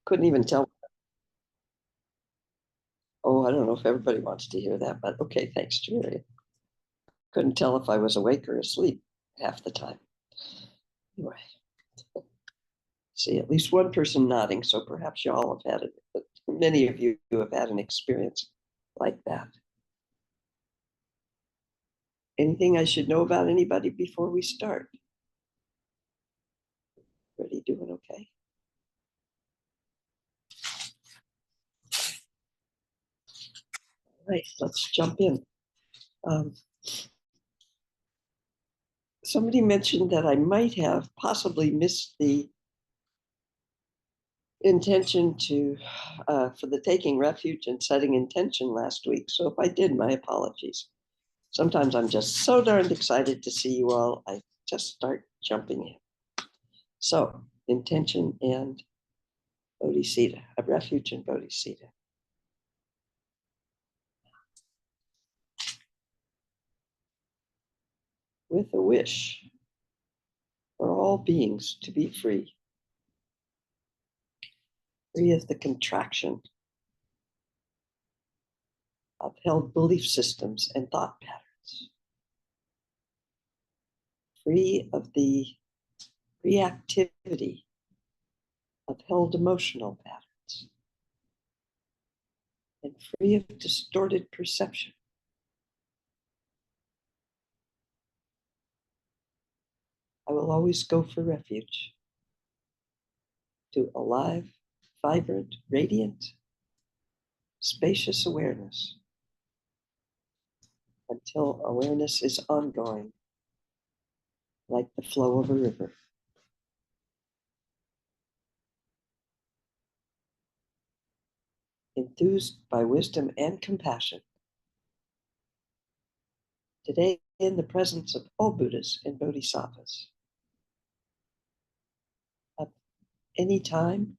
Couldn't even tell. Oh, I don't know if everybody wants to hear that, but okay, thanks, Julia. Couldn't tell if I was awake or asleep half the time. Anyway, see, at least one person nodding, so perhaps you all have had it, but many of you have had an experience like that. Anything I should know about anybody before we start? Everybody doing okay? All right, let's jump in. Somebody mentioned that I might have possibly missed the intention to for the taking refuge and setting intention last week. So if I did, my apologies. Sometimes I'm just so darned excited to see you all, I just start jumping in. So intention and bodhicitta, a refuge and bodhicitta. With a wish for all beings to be free, free of the contraction of held belief systems and thought patterns, free of the reactivity of held emotional patterns, and free of distorted perception. I will always go for refuge to alive, vibrant, radiant, spacious awareness until awareness is ongoing, like the flow of a river. Enthused by wisdom and compassion, today in the presence of all Buddhas and Bodhisattvas, of any time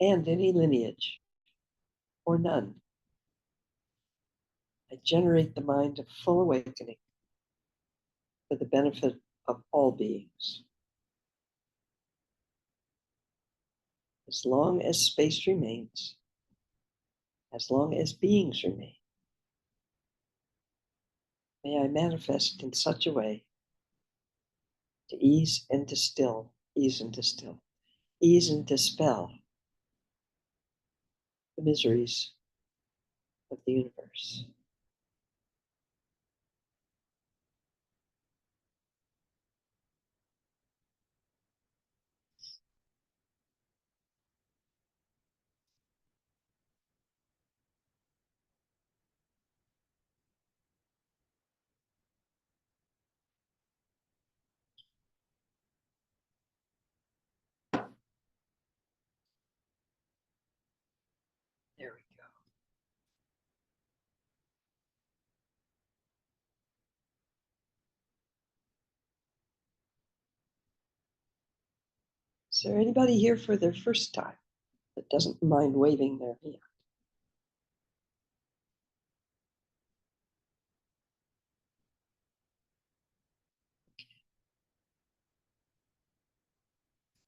and any lineage, or none, I generate the mind of full awakening for the benefit of all beings. As long as space remains, as long as beings remain, may I manifest in such a way to ease and dispel the miseries of the universe. There we go. Is there anybody here for their first time that doesn't mind waving their hand?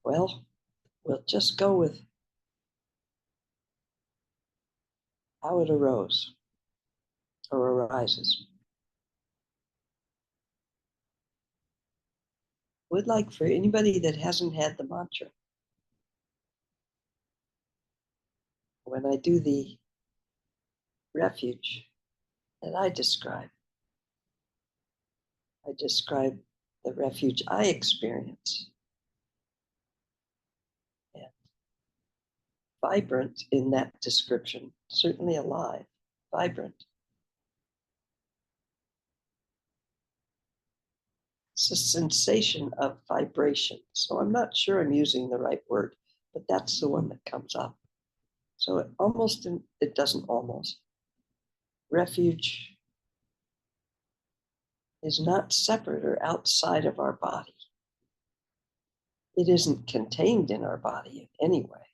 Well, we'll just go with how it arose or arises. Would like for anybody that hasn't had the mantra, when I do the refuge that I describe the refuge I experience. And vibrant in that description, certainly alive, vibrant. It's a sensation of vibration. So I'm not sure I'm using the right word, but that's the one that comes up. So it doesn't almost. Refuge is not separate or outside of our body. It isn't contained in our body in any way.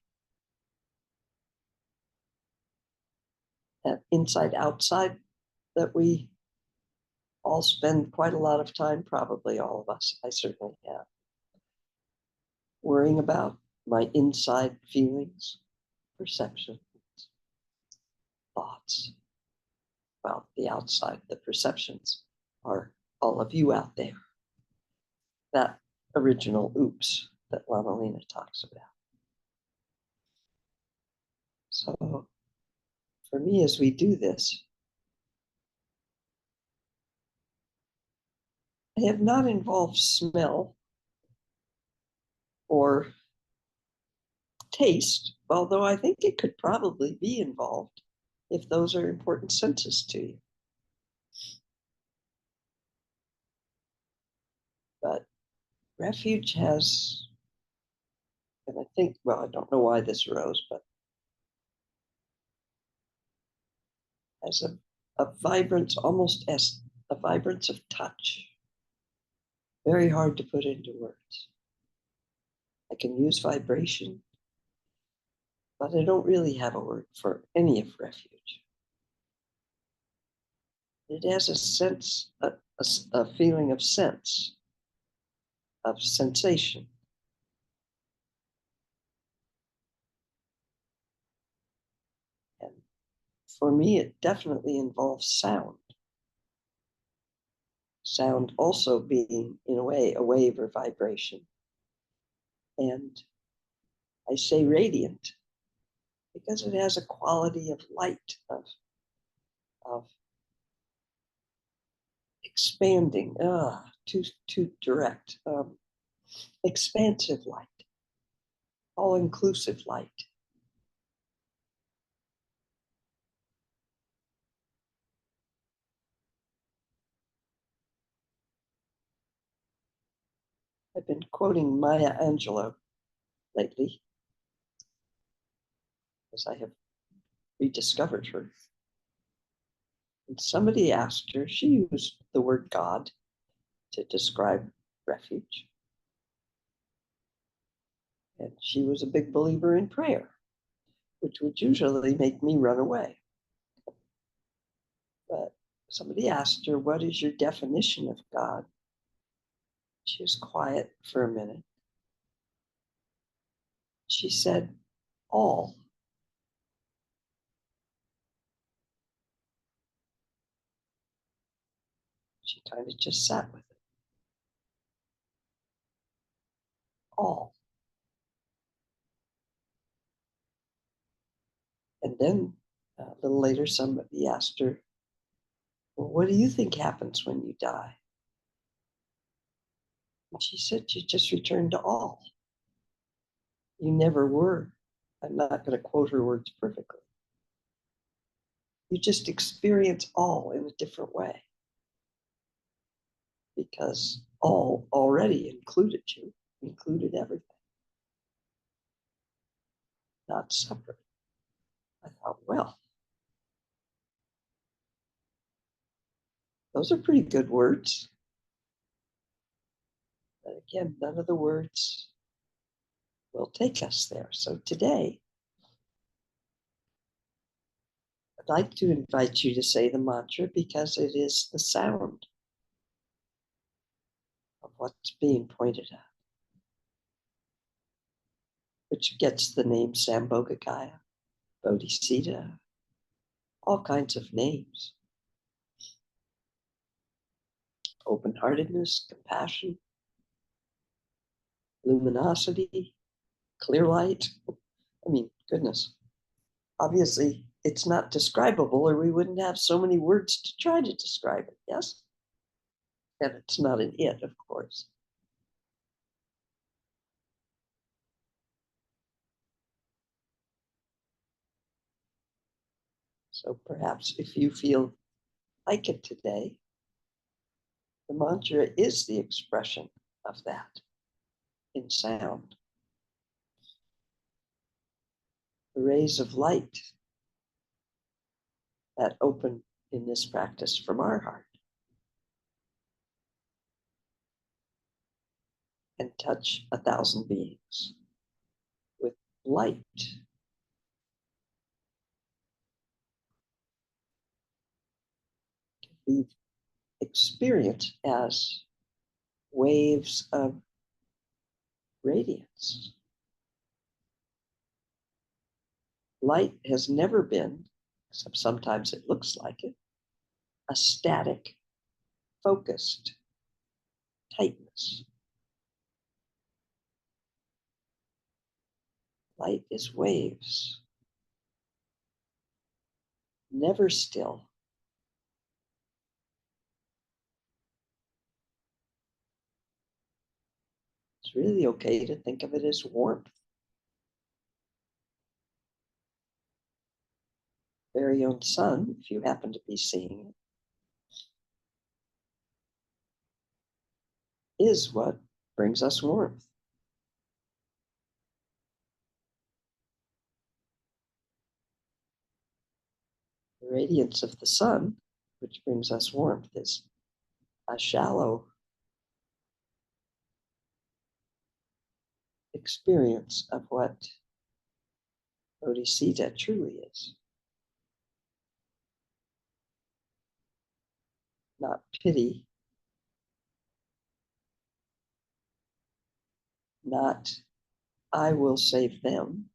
That inside outside that we all spend quite a lot of time, probably all of us, I certainly have, worrying about, my inside feelings, perceptions, thoughts. Well, the outside, the perceptions are all of you out there. That original oops that Lama Lena talks about. So for me, as we do this, I have not involved smell or taste, although I think it could probably be involved if those are important senses to you. But refuge has, and I think, well, I don't know why this arose, but as a vibrance, almost as a vibrance of touch. Very hard to put into words. I can use vibration, but I don't really have a word for any of refuge. It has a sense, a feeling of sense, of sensation. And for me, it definitely involves sound. Sound also being, in a way, a wave or vibration. And I say radiant because it has a quality of light, of expanding, too direct, expansive light, all-inclusive light. I've been quoting Maya Angelou lately as I have rediscovered her. And somebody asked her, she used the word God to describe refuge. And she was a big believer in prayer, which would usually make me run away. But somebody asked her, what is your definition of God? She was quiet for a minute. She said, all. She kind of just sat with it. All. And then a little later, somebody asked her, well, what do you think happens when you die? And she said, you just return to all. You never were. I'm not going to quote her words perfectly. You just experience all in a different way because all already included you, included everything, not separate. I thought, well, those are pretty good words. But again, none of the words will take us there. So today, I'd like to invite you to say the mantra because it is the sound of what's being pointed at, which gets the name Sambhogakaya, Bodhicitta, all kinds of names. Open-heartedness, compassion, luminosity, clear light. I mean, goodness. Obviously, it's not describable or we wouldn't have so many words to try to describe it, yes? And it's not an it, of course. So perhaps if you feel like it today, the mantra is the expression of that in sound. The rays of light that open in this practice from our heart and touch 1,000 beings with light. Be experienced as waves of radiance. Light has never been, except sometimes it looks like it, a static, focused tightness. Light is waves, never still. It's really okay to think of it as warmth. Very own sun, if you happen to be seeing it, is what brings us warmth. The radiance of the sun, which brings us warmth, is a shallow experience of what Bodhicitta truly is. Not pity, not I will save them,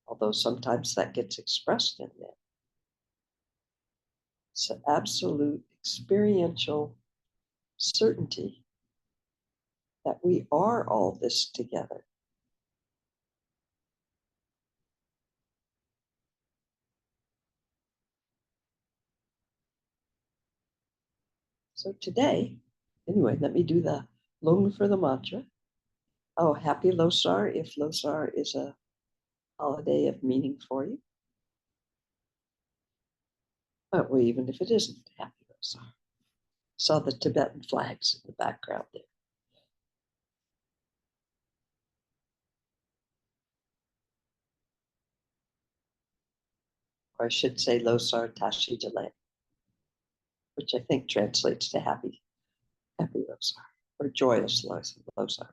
although sometimes that gets expressed in there. It's an absolute experiential certainty that we are all this together. So today, anyway, let me do the lung for the mantra. Oh, happy Losar, if Losar is a holiday of meaning for you. But well, even if it isn't, happy Losar. Saw the Tibetan flags in the background there. Or I should say Losar Tashi Delay, which I think translates to happy Losar, or joyous Losar.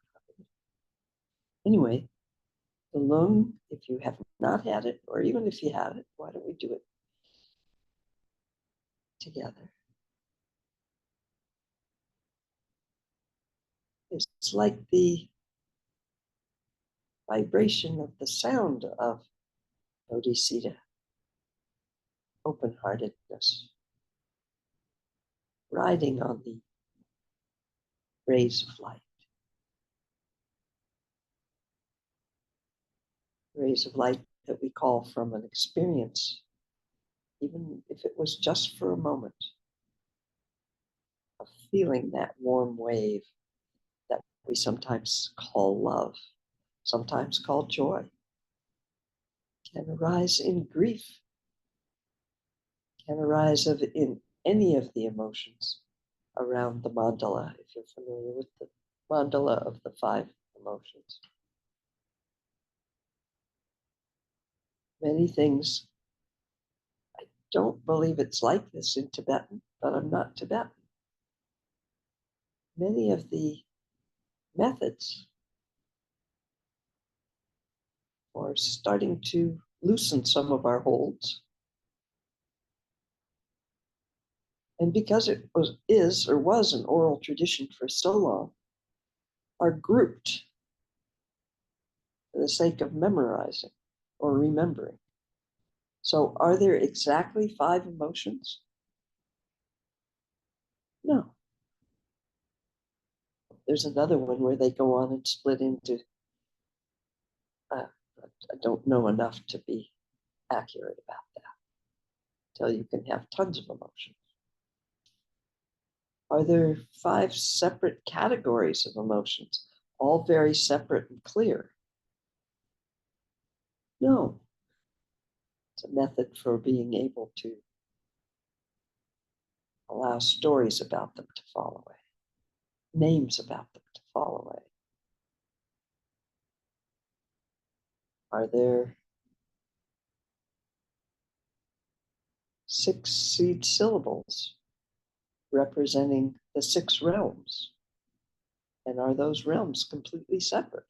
Anyway, the lung, if you have not had it, or even if you have it, why don't we do it together? It's like the vibration of the sound of Bodhicitta, open-heartedness, riding on the rays of light. Rays of light that we call from an experience, even if it was just for a moment, of feeling that warm wave that we sometimes call love, sometimes call joy, can arise in grief, can arise in any of the emotions around the mandala, if you're familiar with the mandala of the 5 emotions. Many things, I don't believe it's like this in Tibetan, but I'm not Tibetan. Many of the methods for starting to loosen some of our holds, and because it was an oral tradition for so long, are grouped for the sake of memorizing or remembering. So are there exactly 5 emotions? No. There's another one where they go on and split into, I don't know enough to be accurate about that, till you can have tons of emotions. Are there 5 separate categories of emotions, all very separate and clear? No. It's a method for being able to allow stories about them to fall away, names about them to fall away. Are there 6 seed syllables representing the 6 realms? And are those realms completely separate?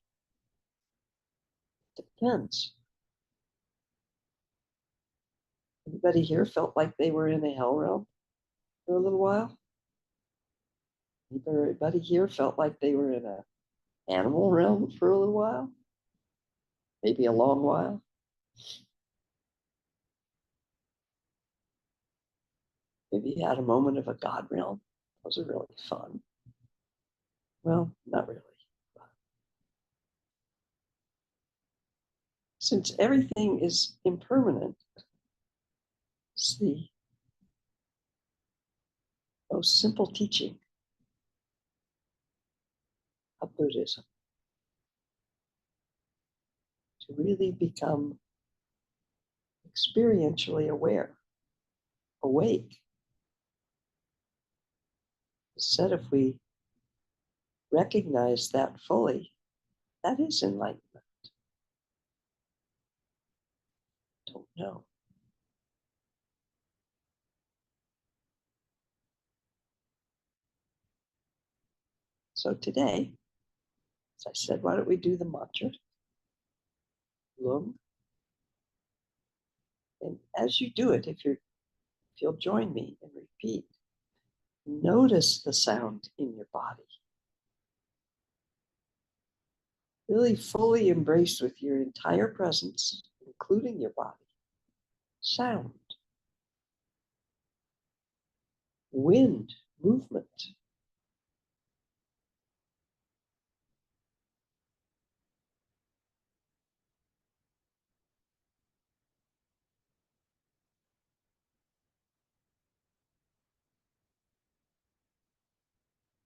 Depends. Anybody here felt like they were in a hell realm for a little while? Everybody here felt like they were in an animal realm for a little while? maybe a long while. Maybe you had a moment of a God realm. Those are really fun. Well, not really. Since everything is impermanent, it's the most simple teaching of Buddhism to really become experientially aware, awake. Instead, if we recognize that fully, that is enlightenment. Don't know. So today, as I said, why don't we do the mantra? Lung. And as you do it, if you'll join me and repeat, notice the sound in your body. Really fully embrace with your entire presence, including your body, sound, wind, movement.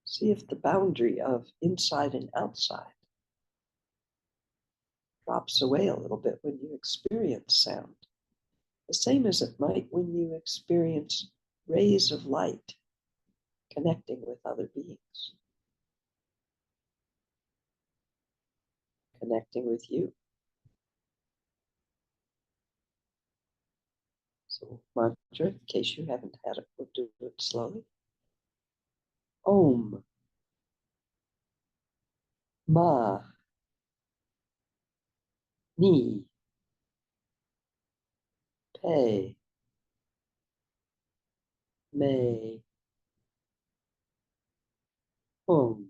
See if the boundary of inside and outside drops away a little bit when you experience sound. The same as it might when you experience rays of light connecting with other beings, connecting with you. So mantra, in case you haven't had it, we'll do it slowly. Om, ma, ni, pe, me, hum.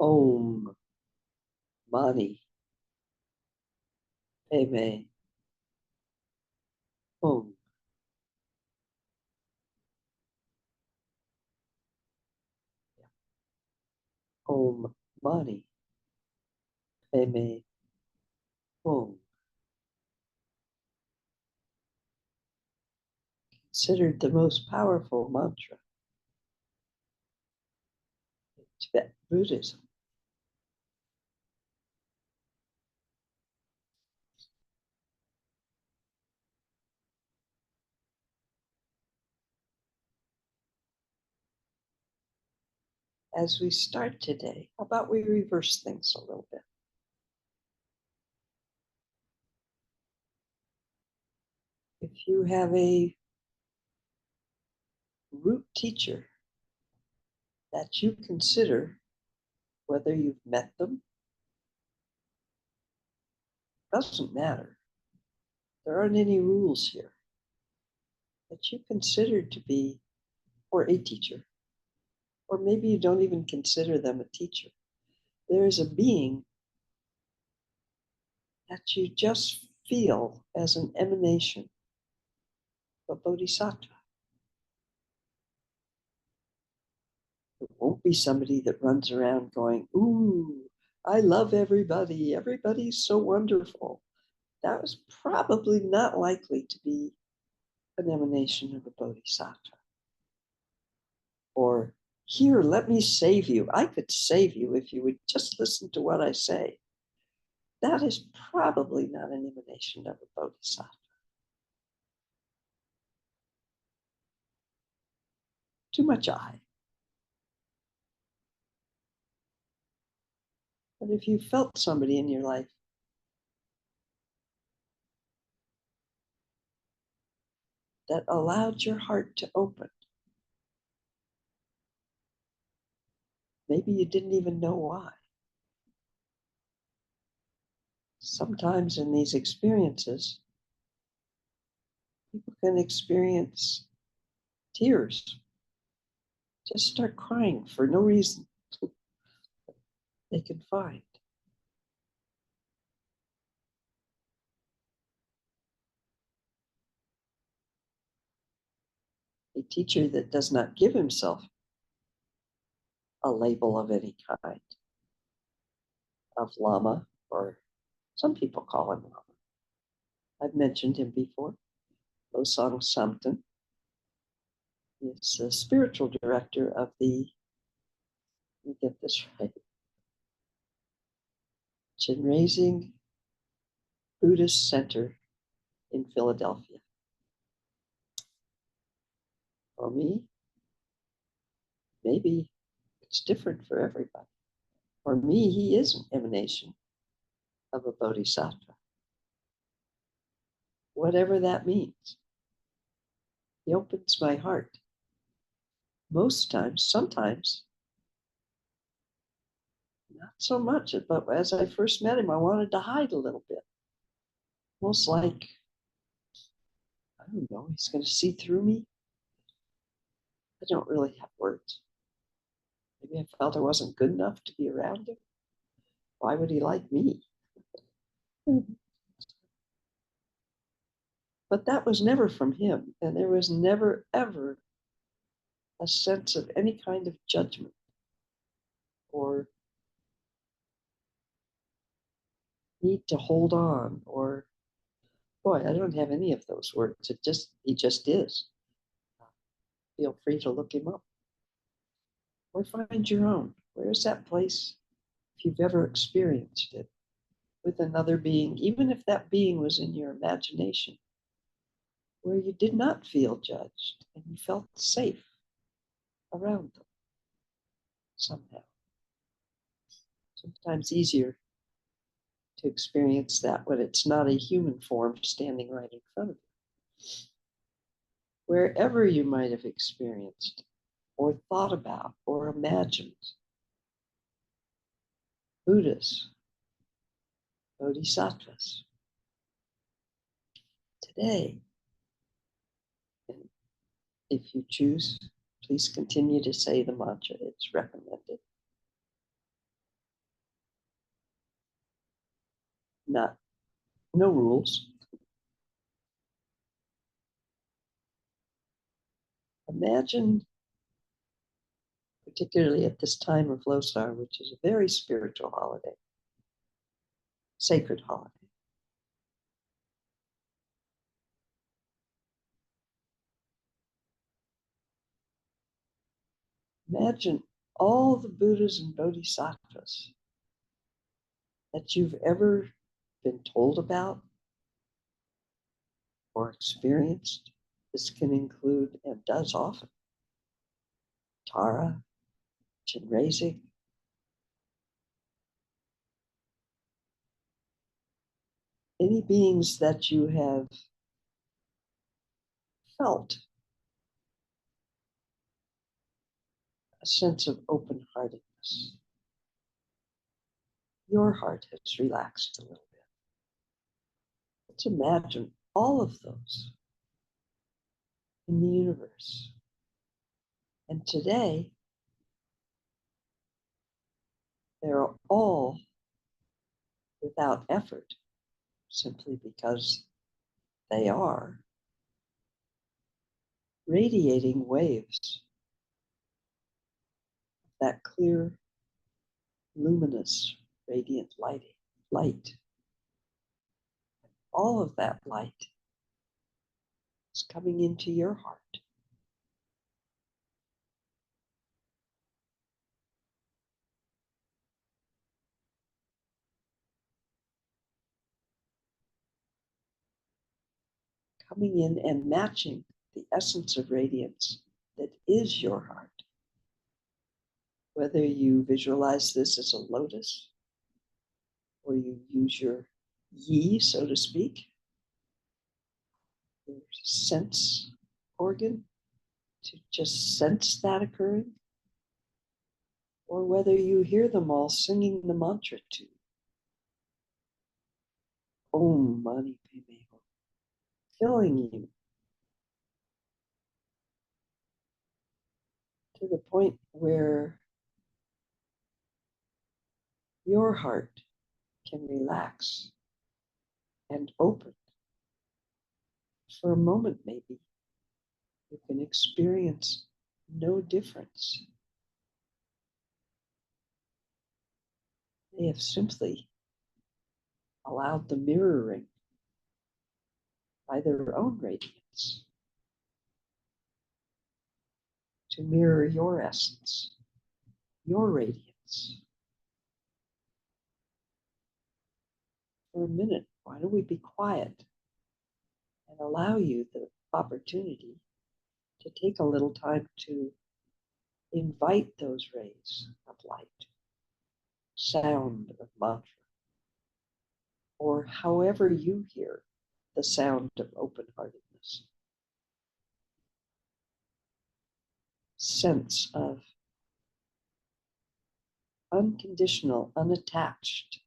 Om, mani, pe me, hum. Om, mani, pe me, hum. Considered the most powerful mantra in Tibetan Buddhism. As we start today, how about we reverse things a little bit? If you have a root teacher that you consider, whether you've met them, doesn't matter. There aren't any rules here. That you consider to be, or a teacher, or maybe you don't even consider them a teacher. There is a being that you just feel as an emanation of bodhisattva. It won't be somebody that runs around going, ooh, I love everybody. Everybody's so wonderful. That was probably not likely to be an emanation of a bodhisattva. Or, here, let me save you. I could save you if you would just listen to what I say. That is probably not an emanation of a bodhisattva. Too much I. But if you felt somebody in your life that allowed your heart to open, maybe you didn't even know why. Sometimes in these experiences, people can experience tears, just start crying for no reason. they can find. A teacher that does not give himself a label of any kind, of Lama, or some people call him Lama. I've mentioned him before. Losang Samten is the spiritual director of the, let me get this right, Chenrezig Buddhist Center in Philadelphia. For me, maybe it's different for everybody. For me, he is an emanation of a bodhisattva, whatever that means. He opens my heart. Most times, sometimes, not so much, but as I first met him, I wanted to hide a little bit. Almost like, I don't know, he's going to see through me. I don't really have words. Maybe I felt I wasn't good enough to be around him. Why would he like me? But that was never from him. And there was never, ever a sense of any kind of judgment or need to hold on, or, boy, I don't have any of those words. He just is. Feel free to look him up or find your own. Where is that place, if you've ever experienced it, with another being, even if that being was in your imagination, where you did not feel judged and you felt safe around them somehow. Sometimes easier to experience that when it's not a human form standing right in front of you. Wherever you might have experienced or thought about or imagined Buddhas, bodhisattvas, today, and if you choose, please continue to say the mantra. It's recommended. No rules. Imagine, particularly at this time of Losar, which is a very spiritual holiday, sacred holiday. Imagine all the Buddhas and Bodhisattvas that you've ever been told about or experienced. This can include, and does often, Tara, Chenrezig, any beings that you have felt a sense of open-heartedness. Your heart has relaxed a little bit. Let's imagine all of those in the universe. And today, they're all without effort, simply because they are radiating waves, that clear, luminous, radiant light. All of that light is coming into your heart. Coming in and matching the essence of radiance that is your heart. Whether you visualize this as a lotus, or you use your yi, so to speak, your sense organ, to just sense that occurring, or whether you hear them all singing the mantra to Om Mani Padme Hum, filling you to the point where your heart can relax and open for a moment, maybe. You can experience no difference. They have simply allowed the mirroring by their own radiance to mirror your essence, your radiance. For a minute, why don't we be quiet and allow you the opportunity to take a little time to invite those rays of light, sound of mantra, or however you hear the sound of open-heartedness, sense of unconditional, unattached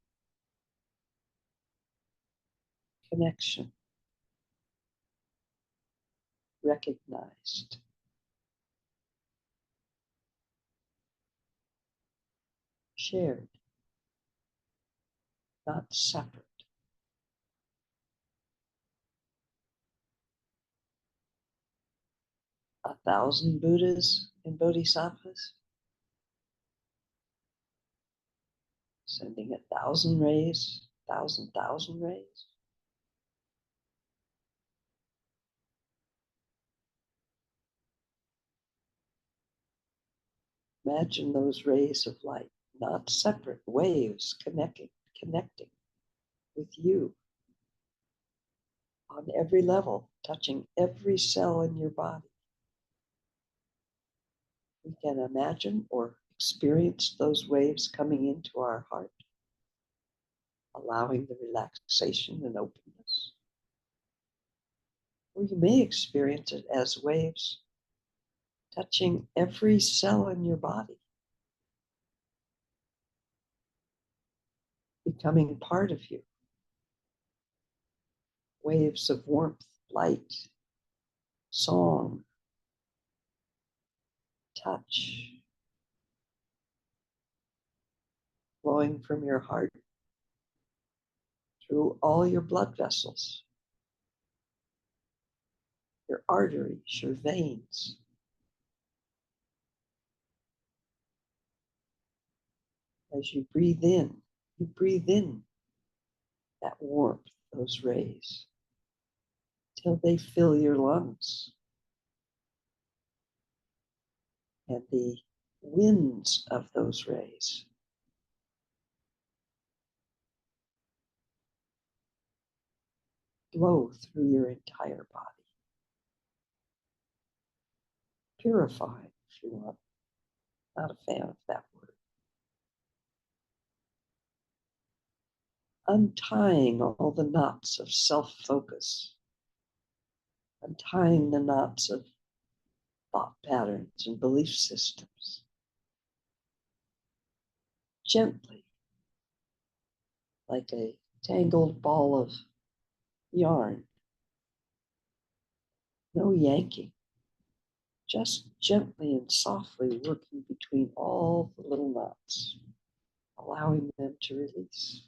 connection, recognized, shared, not separate. A thousand Buddhas and Bodhisattvas, sending 1,000 rays, thousand rays. Imagine those rays of light, not separate waves connecting with you on every level, touching every cell in your body. We can imagine or experience those waves coming into our heart, allowing the relaxation and openness. Or you may experience it as waves touching every cell in your body, becoming part of you. Waves of warmth, light, song, touch, flowing from your heart through all your blood vessels, your arteries, your veins. As you breathe in that warmth, those rays, till they fill your lungs. And the winds of those rays blow through your entire body. Purifying, if you want. Not a fan of that word. Untying all the knots of self-focus, untying the knots of thought patterns and belief systems. Gently, like a tangled ball of yarn. No yanking, just gently and softly working between all the little knots, allowing them to release.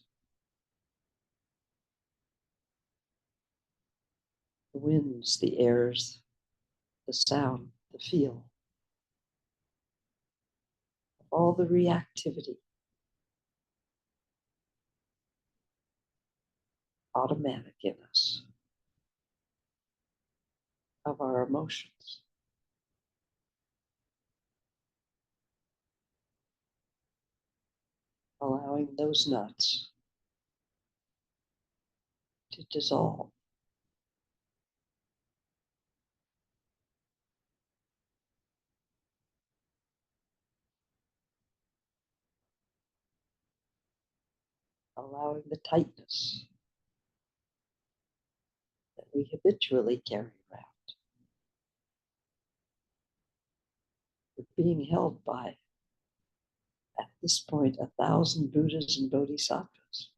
The winds, the airs, the sound, the feel, all the reactivity, automatic in us, of our emotions. Allowing those knots to dissolve. Allowing the tightness that we habitually carry around. We're being held by, at this point, 1,000 Buddhas and Bodhisattvas.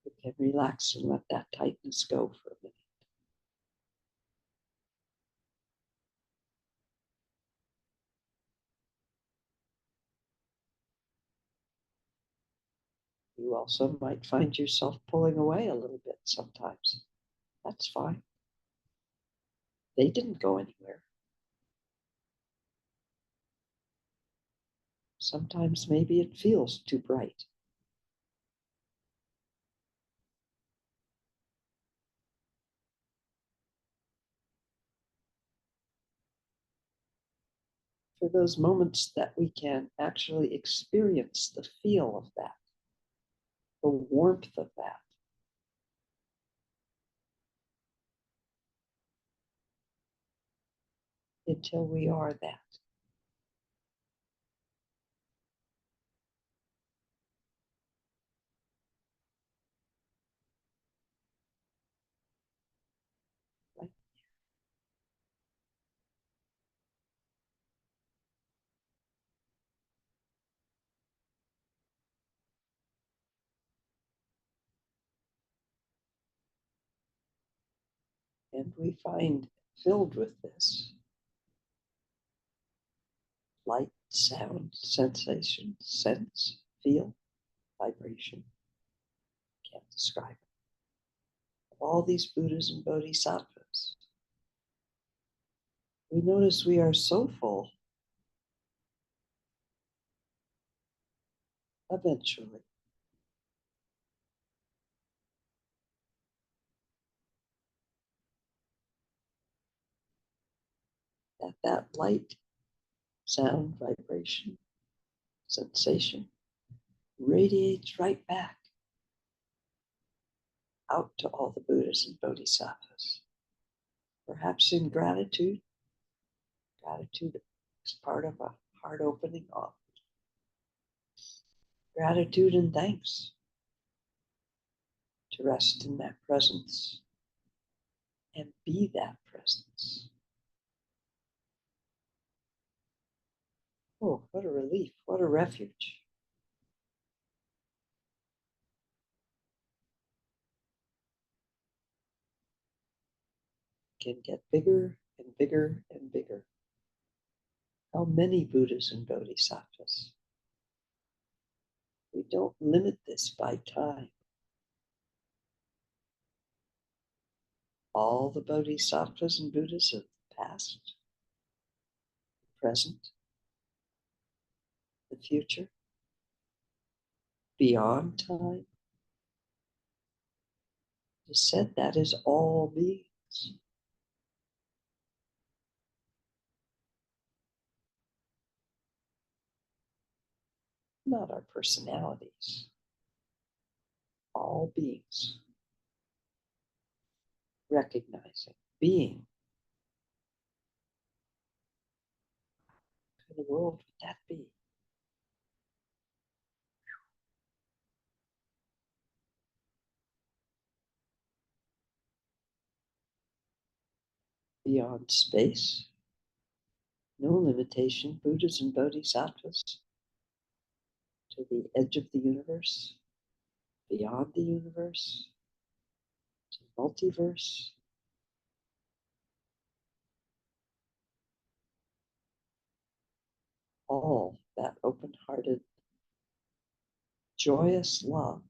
We can relax and let that tightness go for a minute. You also might find yourself pulling away a little bit sometimes. That's fine. They didn't go anywhere. Sometimes maybe it feels too bright. For those moments that we can actually experience the feel of that, the warmth of that, until we are that. Right? And we find filled with this light, sound, sensation, sense, feel, vibration. Can't describe it. All these Buddhas and Bodhisattvas. We notice we are so full, eventually, that that light, sound, vibration, sensation radiates right back out to all the Buddhas and Bodhisattvas. Perhaps in gratitude. Gratitude is part of a heart opening up. Gratitude and thanks to rest in that presence and be that presence. Oh, what a relief, what a refuge. Can get bigger and bigger and bigger. How many Buddhas and Bodhisattvas? We don't limit this by time. All the Bodhisattvas and Buddhas of the past, present, the future, beyond time. It is said that is all beings. Not our personalities, all beings. Recognizing, being. What kind of world would that be? Beyond space, no limitation, Buddhas and Bodhisattvas, to the edge of the universe, beyond the universe, to multiverse. All that open-hearted, joyous love,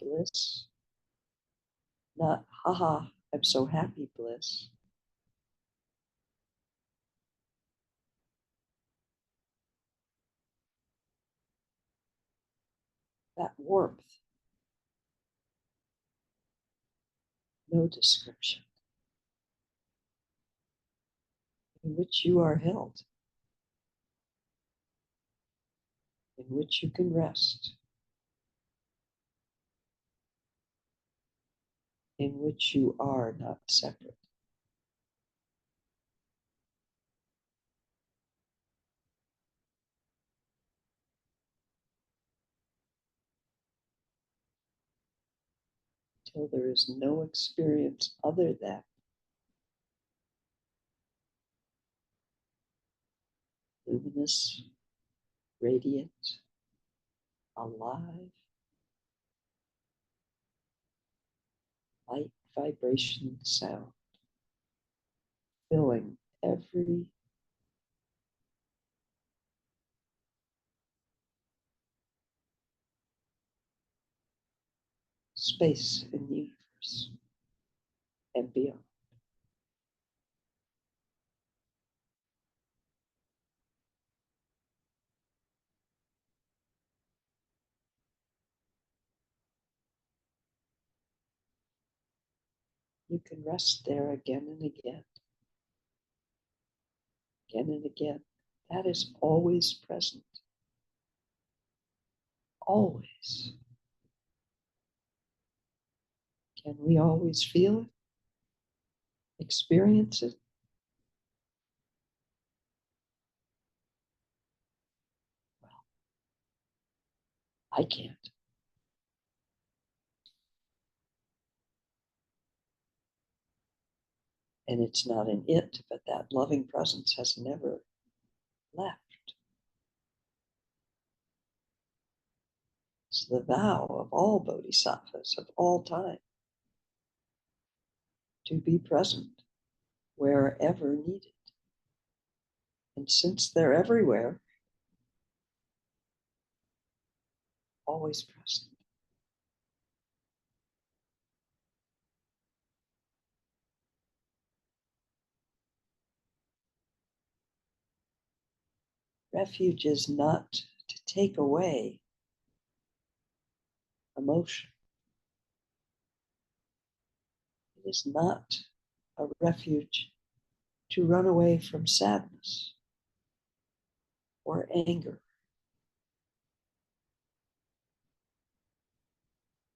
bliss, not haha, I'm so happy bliss. That warmth, no description, in which you are held, in which you can rest, in which you are not separate. Till there is no experience other than luminous, radiant, alive, light, vibration, sound, filling every space in the universe and beyond. You can rest there again and again, again and again. That is always present. Always. Can we always feel it? Experience it? Well, I can't. And it's not an it, but that loving presence has never left. It's the vow of all bodhisattvas of all time to be present wherever needed. And since they're everywhere, always present. Refuge is not to take away emotion. It is not a refuge to run away from sadness or anger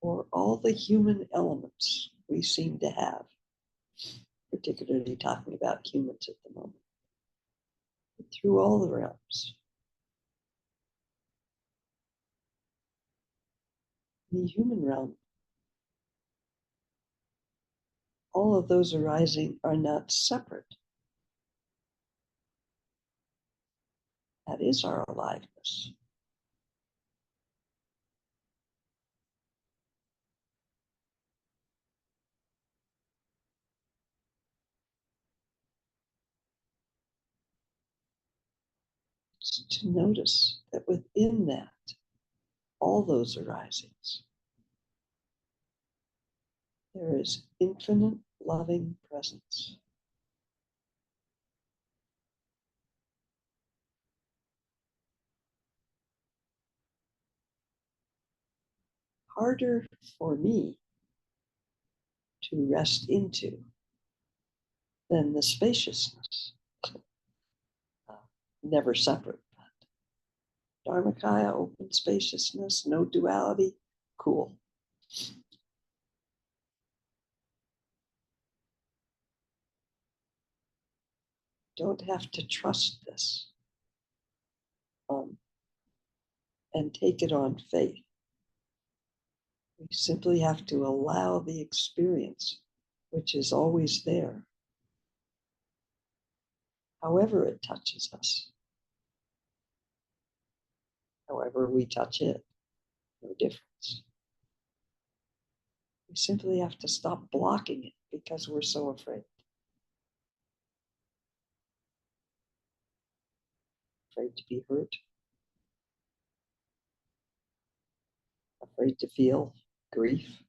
or all the human elements we seem to have, particularly talking about humans at the moment, but through all the realms. In the human realm, all of those arising are not separate. That is our aliveness. It's to notice that within that, all those arisings, there is infinite loving presence. Harder for me to rest into than the spaciousness. Never separate. Dharmakaya, open spaciousness, no duality, cool. Don't have to trust this and take it on faith. We simply have to allow the experience, which is always there, however it touches us, however we touch it, no difference. We simply have to stop blocking it because we're so afraid. Afraid to be hurt, afraid to feel grief.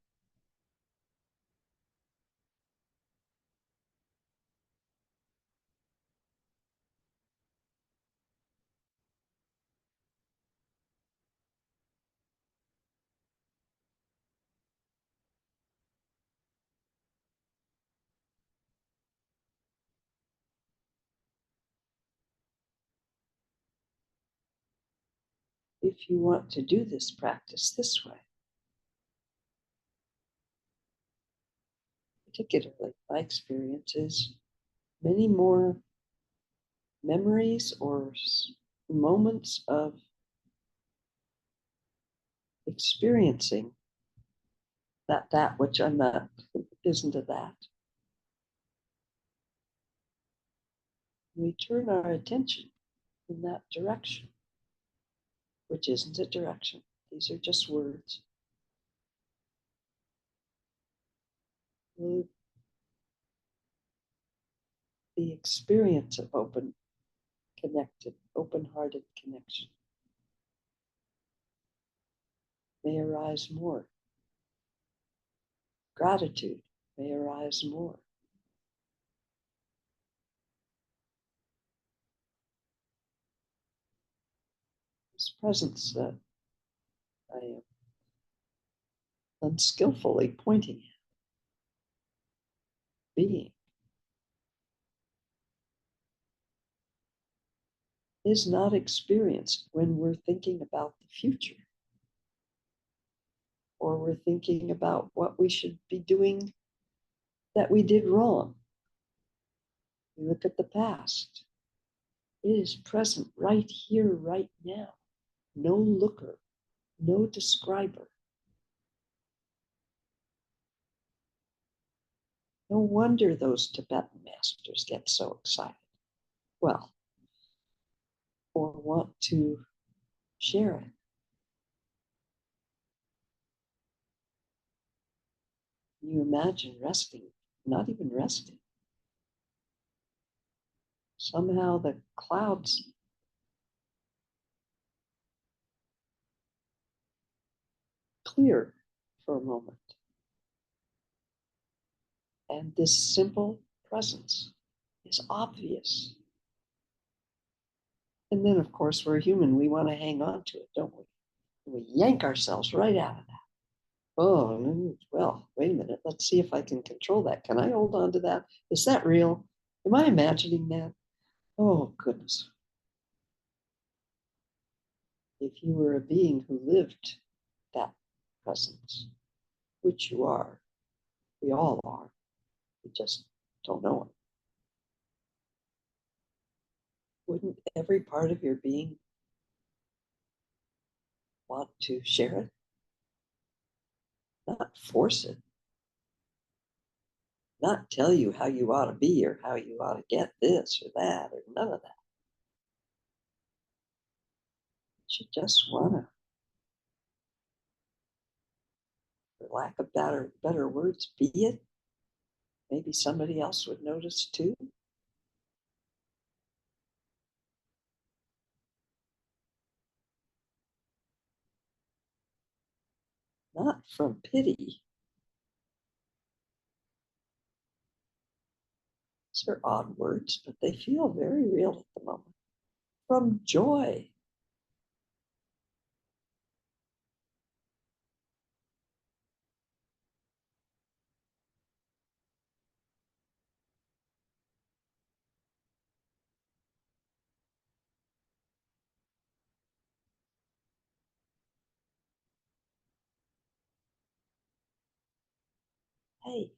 If you want to do this practice this way, particularly my experience is many more memories or moments of experiencing that which I'm not isn't a that. We turn our attention in that direction, which isn't a direction. These are just words. The experience of open-hearted connection may arise more Gratitude may arise more. This presence that I am unskillfully pointing at, being, is not experienced when we're thinking about the future or we're thinking about what we should be doing that we did wrong. We look at the past. It is present right here, right now. No looker, no describer. No wonder those Tibetan masters get so excited. Well, or want to share it. You imagine resting, not even resting. Somehow the clouds clear for a moment. And this simple presence is obvious. And then, of course, we're human. We want to hang on to it, don't we? We yank ourselves right out of that. Oh, well, wait a minute. Let's see if I can control that. Can I hold on to that? Is that real? Am I imagining that? Oh, goodness. If you were a being who lived that presence, which you are, we all are, we just don't know it. Wouldn't every part of your being want to share it? Not force it, not tell you how you ought to be or how you ought to get this or that or none of that. You just want to, for lack of better words, be it. Maybe somebody else would notice too. Not from pity. These are odd words, but they feel very real at the moment. From joy. Hey,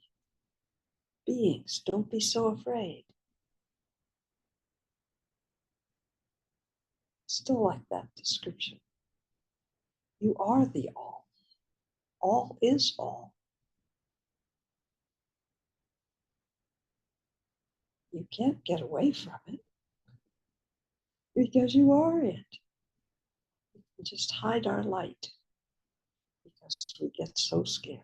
beings, don't be so afraid. Still like that description. You are the all. All is all. You can't get away from it because you are it. We just hide our light because we get so scared.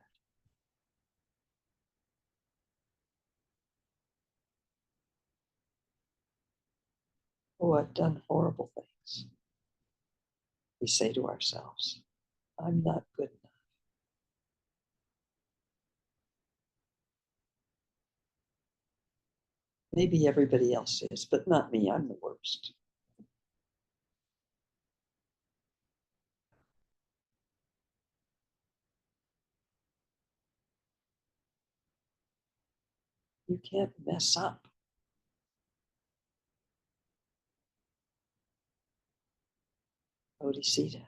Oh, I've done horrible things. We say to ourselves, I'm not good enough. Maybe everybody else is, but not me. I'm the worst. You can't mess up. Bodhisattva.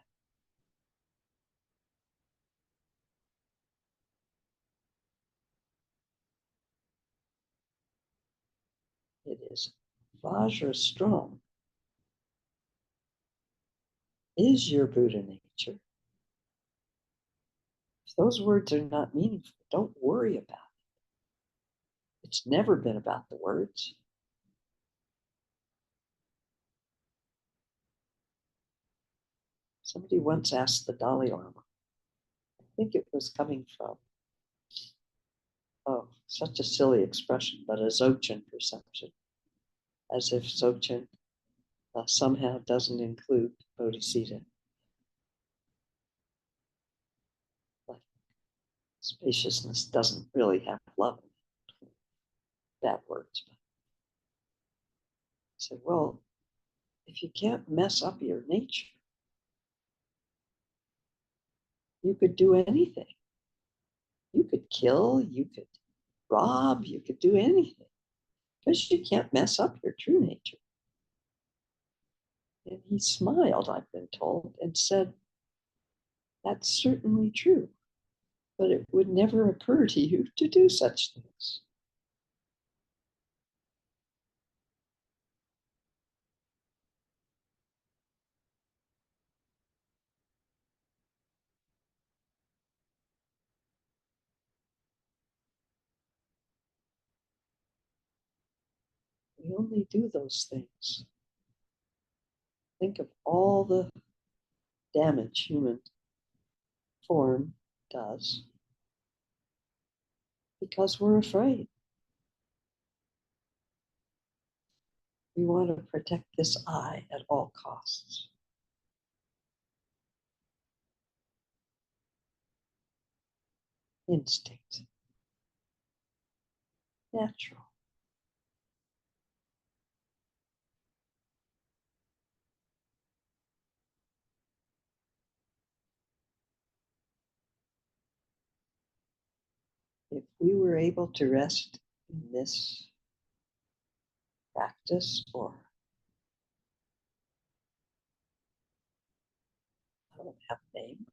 It is Vajra strong. Is your Buddha nature. If those words are not meaningful, don't worry about it. It's never been about the words. Somebody once asked the Dalai Lama, I think it was coming from, oh, such a silly expression, but a Dzogchen perception, as if Dzogchen somehow doesn't include Bodhisattva. Like Spaciousness doesn't really have love in it. Bad words. But I said, well, if you can't mess up your nature, you could do anything. You could kill, you could rob, you could do anything because you can't mess up your true nature. And he smiled, I've been told, and said, that's certainly true, but it would never occur to you to do such things. We only do those things. Think of all the damage human form does because we're afraid. We want to protect this I at all costs. Instinct. Natural. If we were able to rest in this practice, or I don't have a name,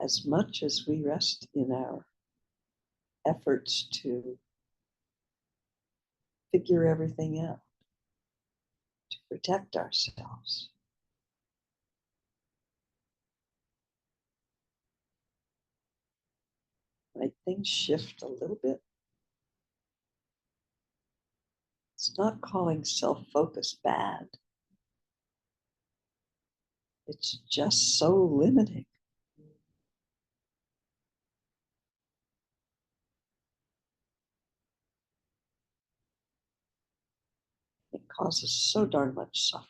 as much as we rest in our efforts to figure everything out, to protect ourselves, might things shift a little bit? It's not calling self-focus bad. It's just so limiting. It causes so darn much suffering.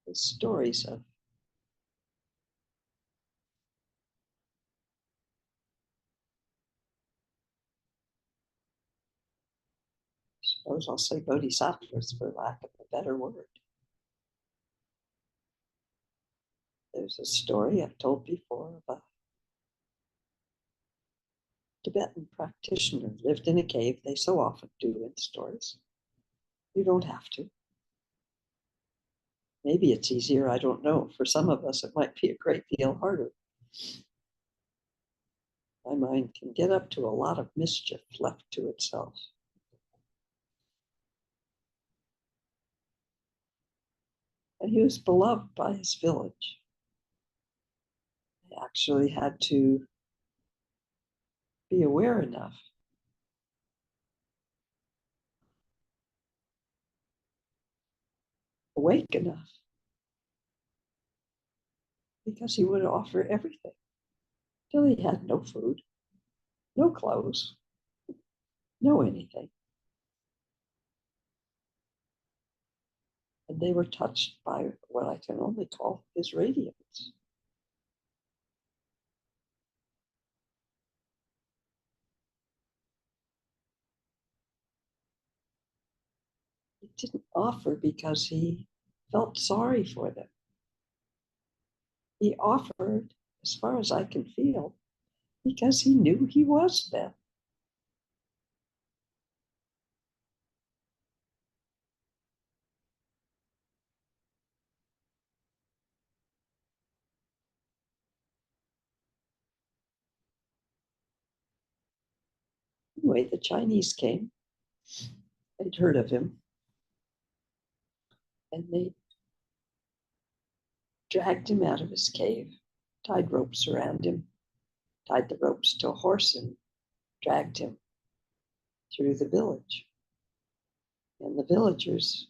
The stories of suppose I'll say bodhisattvas for lack of a better word. There's a story I've told before of a Tibetan practitioner lived in a cave. They so often do in stories. You don't have to. Maybe it's easier, I don't know. For some of us, it might be a great deal harder. My mind can get up to a lot of mischief left to itself. And he was beloved by his village. He actually had to be aware enough awake enough, because he would offer everything till he had no food, no clothes, no anything. And they were touched by what I can only call his radiance. He didn't offer because he felt sorry for them. He offered, as far as I can feel, because he knew he was them. Anyway, the Chinese came. They'd heard of him. And they dragged him out of his cave, tied ropes around him, tied the ropes to a horse, and dragged him through the village. And the villagers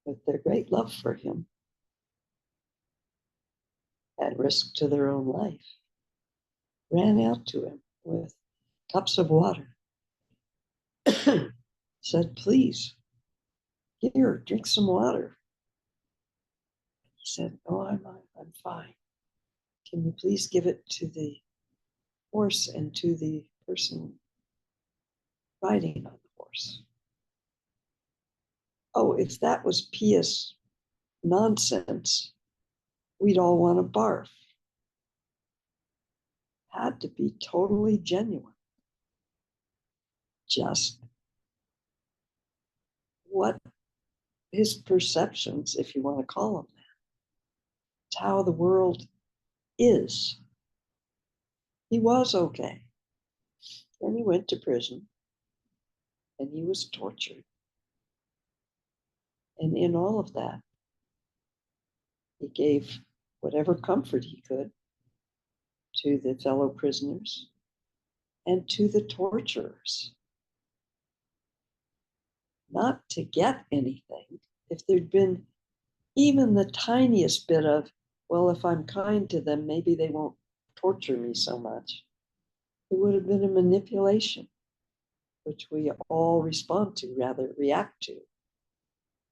with their great love for him, at risk to their own life, ran out to him with cups of water, said, "Please, here, drink some water." He said, "Oh, I'm fine. Can you please give it to the horse and to the person riding on the horse?" Oh, if that was pious nonsense, we'd all want to barf. Had to be totally genuine. Just what his perceptions, if you want to call them that, it's how the world is. He was okay. Then he went to prison and he was tortured. And in all of that, he gave whatever comfort he could to the fellow prisoners and to the torturers. Not to get anything. If there'd been even the tiniest bit of, well, if I'm kind to them, maybe they won't torture me so much, it would have been a manipulation, which we all respond to, rather react to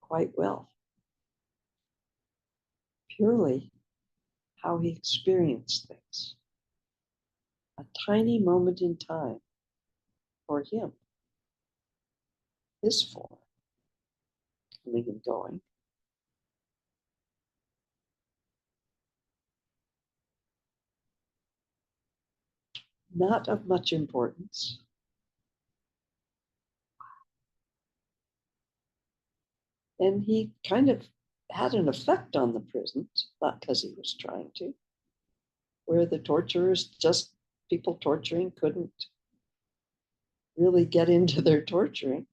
quite well. Purely how he experienced things. A tiny moment in time for him, his form, coming and going. Not of much importance. And he kind of had an effect on the prisons, not because he was trying to, where the torturers, just people torturing, couldn't really get into their torturing,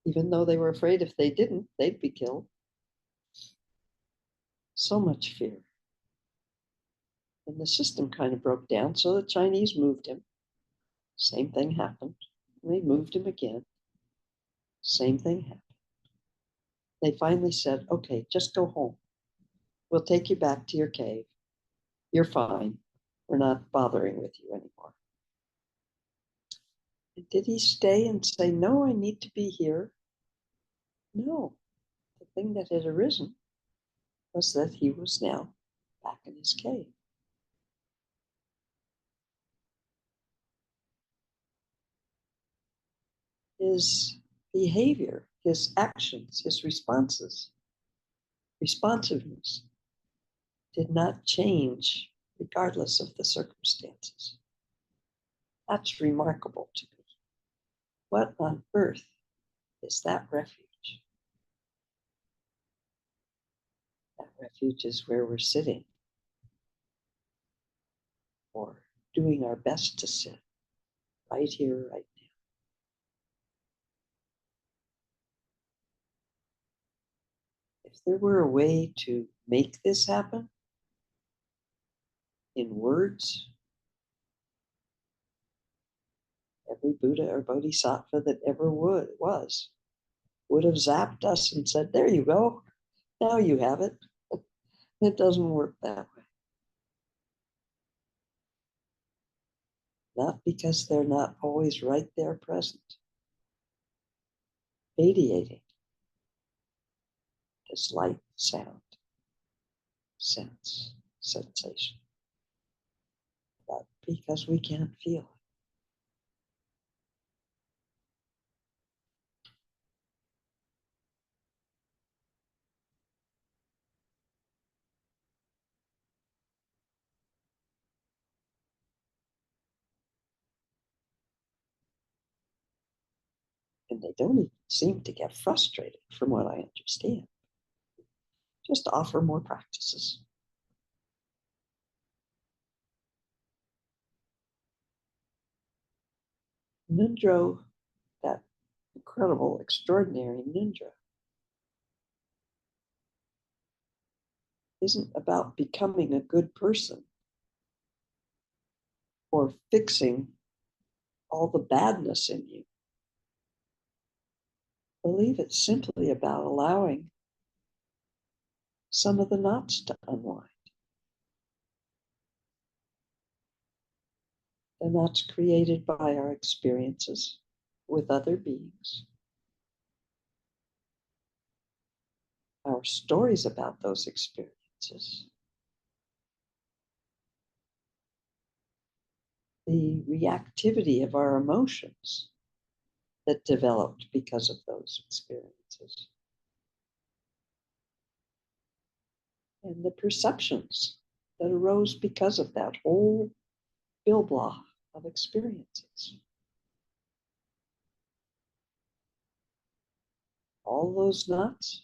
even though they were afraid if they didn't, they'd be killed. So much fear. And the system kind of broke down, so the Chinese moved him. Same thing happened. They moved him again. Same thing happened. They finally said, "Okay, just go home. We'll take you back to your cave. You're fine. We're not bothering with you anymore." And did he stay and say, "No, I need to be here"? No. The thing that had arisen was that he was now back in his cave. His behavior, his actions, his responsiveness did not change regardless of the circumstances. That's remarkable to me. What on earth is that refuge? That refuge is where we're sitting, or doing our best to sit, right here, right now. If there were a way to make this happen in words, every Buddha or Bodhisattva that ever would have zapped us and said, "There you go. Now you have it." It doesn't work that way. Not because they're not always right there present, radiating this light, sound, sense, sensation, but because we can't feel it. And they don't even seem to get frustrated, from what I understand. Just offer more practices. Nundro, that incredible, extraordinary Nundro, isn't about becoming a good person or fixing all the badness in you believe it's simply about allowing some of the knots to unwind. The knots created by our experiences with other beings, our stories about those experiences, the reactivity of our emotions that developed because of those experiences, and the perceptions that arose because of that whole blah of experiences. All those knots,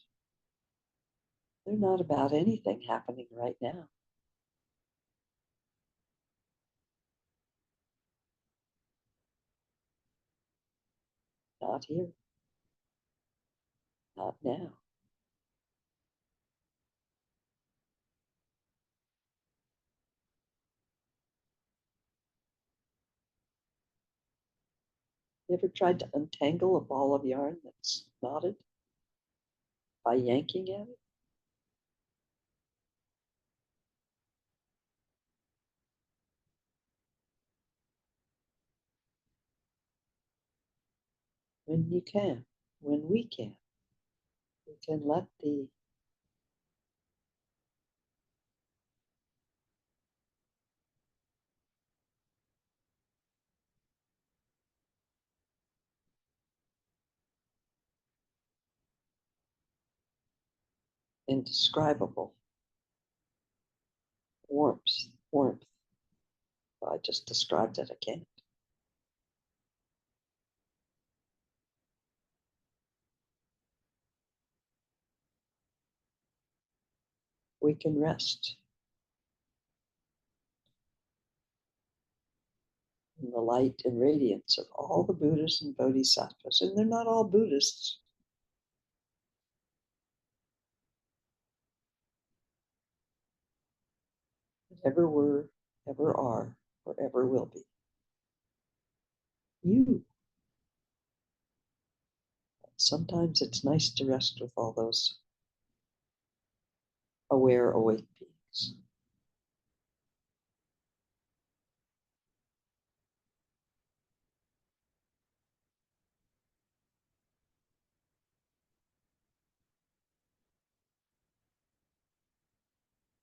they're not about anything happening right now. Not here. Not now. You ever tried to untangle a ball of yarn that's knotted by yanking at it? When you can, when we can let the indescribable warmth. Well, I just described it again. We can rest in the light and radiance of all the Buddhas and Bodhisattvas, and they're not all Buddhists. Ever were, ever are, or ever will be. You. Sometimes it's nice to rest with all those aware, awake beings.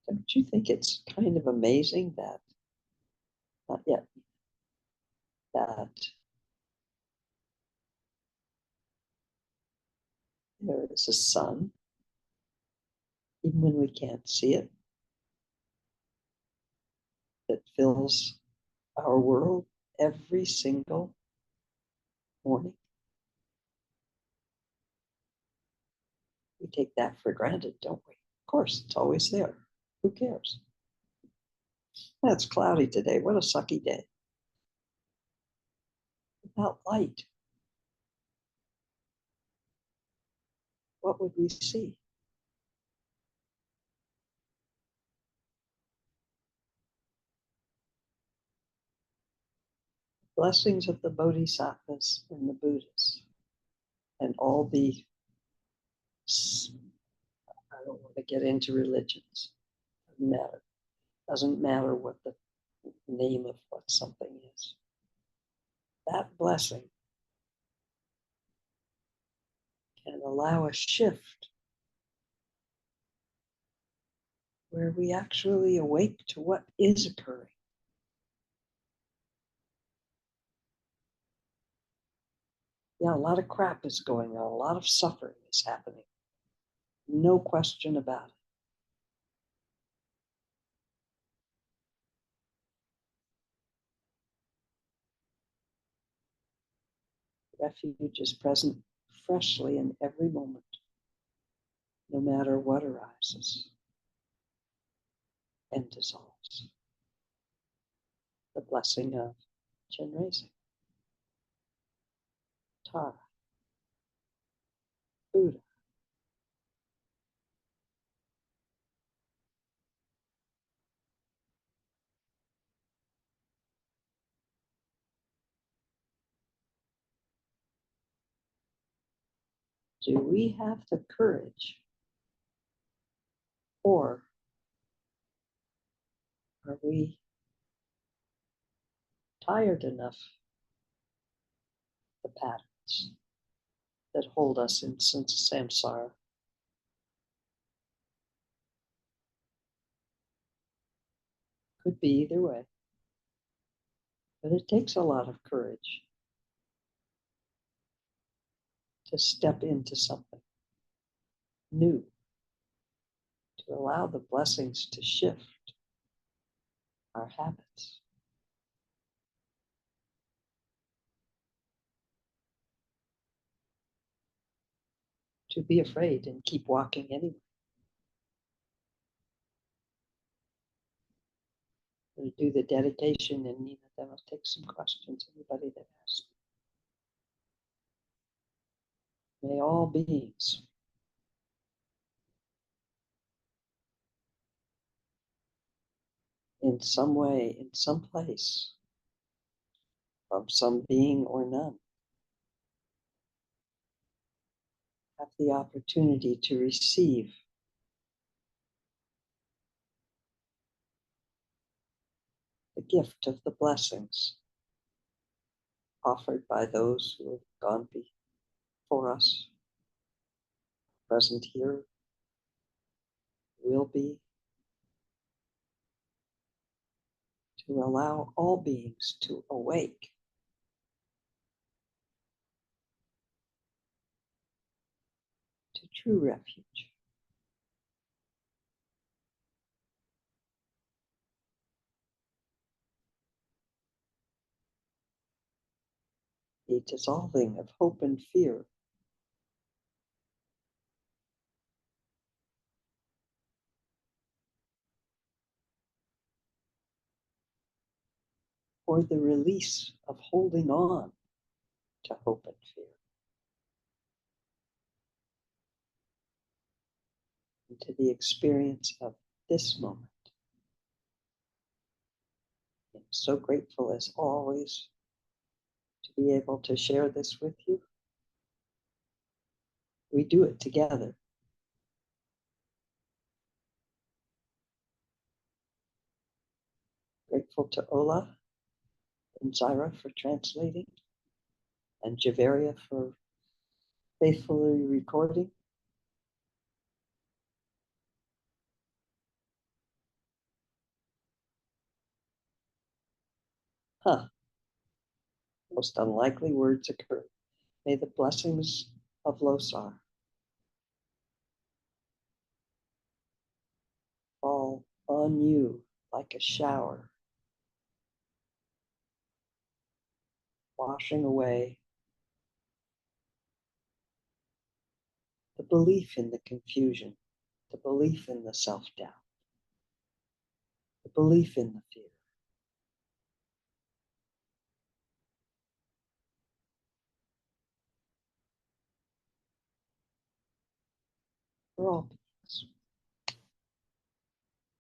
Don't you think it's kind of amazing that, not yet, that there is a sun, even when we can't see it, that fills our world every single morning? We take that for granted, don't we? Of course, it's always there. Who cares? It's cloudy today. What a sucky day. Without light, what would we see? Blessings of the Bodhisattvas and the Buddhas and all the, I don't want to get into religions. Doesn't matter. Doesn't matter what the name of what something is. That blessing can allow a shift where we actually awake to what is occurring. Yeah, a lot of crap is going on. A lot of suffering is happening. No question about it. Refuge is present freshly in every moment, no matter what arises and dissolves. The blessing of Chenrezig, Tara, Buddha. Do we have the courage, or are we tired enough of the patterns that hold us in samsara? Could be either way, but it takes a lot of courage to step into something new, to allow the blessings to shift our habits. To be afraid and keep walking anyway. I'm going to do the dedication, and Nina, then I'll take some questions, anybody that asks. May all beings in some way, in some place, from some being or none, have the opportunity to receive the gift of the blessings offered by those who have gone before us, present here, will be, to allow all beings to awake to true refuge. The dissolving of hope and fear, or the release of holding on to hope and fear, into the experience of this moment. I'm so grateful as always to be able to share this with you. We do it together. Grateful to Ola and Zaira for translating, and Javeria for faithfully recording. Most unlikely words occur. May the blessings of Losar fall on you like a shower, washing away the belief in the confusion, the belief in the self-doubt, the belief in the fear. For all beings.